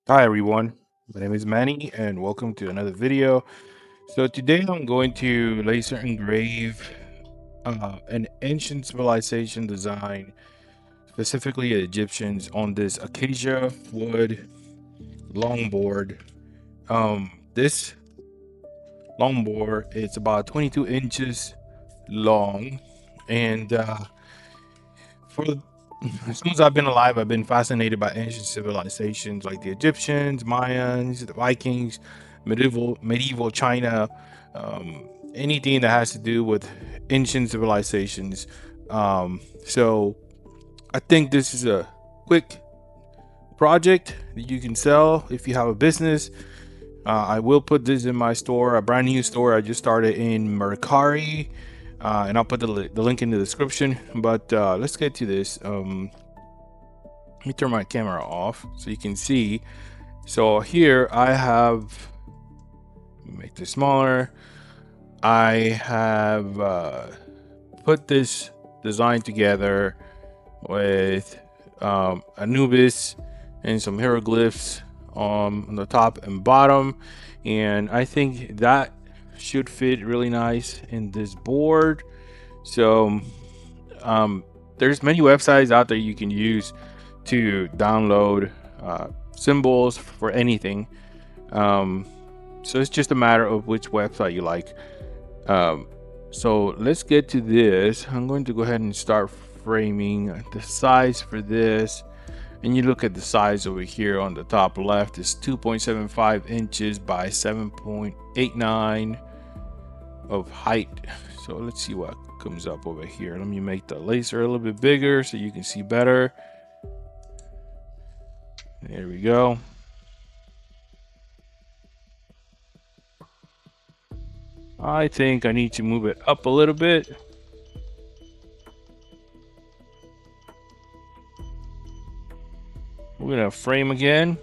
Hi everyone, my name is Manny and welcome to another video. So today I'm going to laser engrave an ancient civilization design, specifically Egyptians, on this acacia wood longboard. This longboard is about 22 inches long, and for as soon as I've been alive, I've been fascinated by ancient civilizations like the Egyptians, Mayans, the Vikings, medieval China, anything that has to do with ancient civilizations. So I think this is a quick project that you can sell if you have a business. I will put this in my store, a brand new store I just started in Mercari, and I'll put the link in the description. But let's get to this. Let me turn my camera off so you can see. So here I have, make this smaller. I have put this design together with Anubis and some hieroglyphs on the top and bottom, and I think that should fit really nice in this board. So um, there's many websites out there you can use to download symbols for anything. Um, so it's just a matter of which website you like. Um, so let's get to this. I'm going to go ahead and start framing the size for this. And you look at the size over here on the top left is 2.75 inches by 7.89 of height. So let's see what comes up over here. Let me make the laser a little bit bigger so you can see better. There we go. I think I need to move it up a little bit. We're gonna frame again.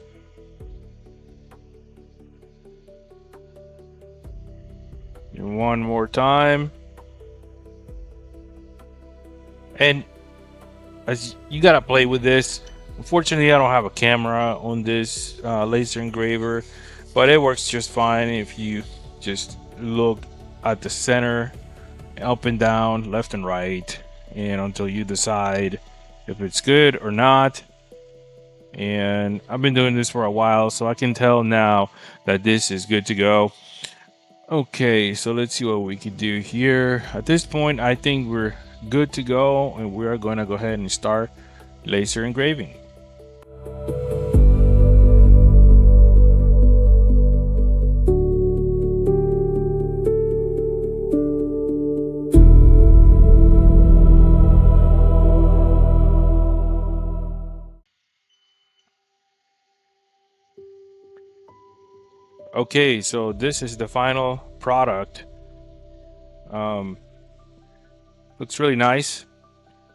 And one more time. And as you gotta play with this. Unfortunately, I don't have a camera on this laser engraver, but it works just fine if you just look at the center, up and down, left and right, and until you decide if it's good or not. And I've been doing this for a while, so I can tell now that this is good to go. Okay, so let's see what we could do here. At this point, I think we're good to go, and we're going to go ahead and start laser engraving. Okay, so this is the final product. Um, looks really nice.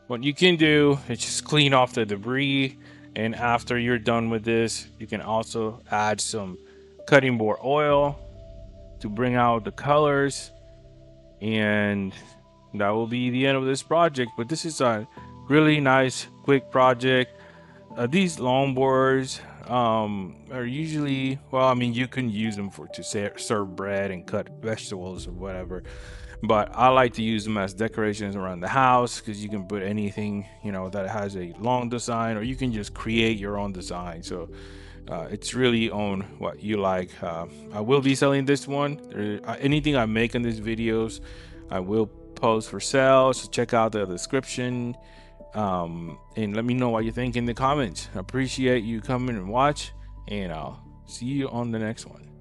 What you can do is just clean off the debris, and after you're done with this, you can also add some cutting board oil to bring out the colors, and that will be the end of this project. But this is a really nice quick project. These longboards are usually, well, I mean, you can use them for to serve bread and cut vegetables or whatever, but I like to use them as decorations around the house because you can put anything, you know, that has a long design, or you can just create your own design. So it's really on what you like. I will be selling this one. Anything I make in these videos, I will post for sale. So check out the description, and let me know what you think in the comments. I appreciate you coming and watch, and I'll see you on the next one.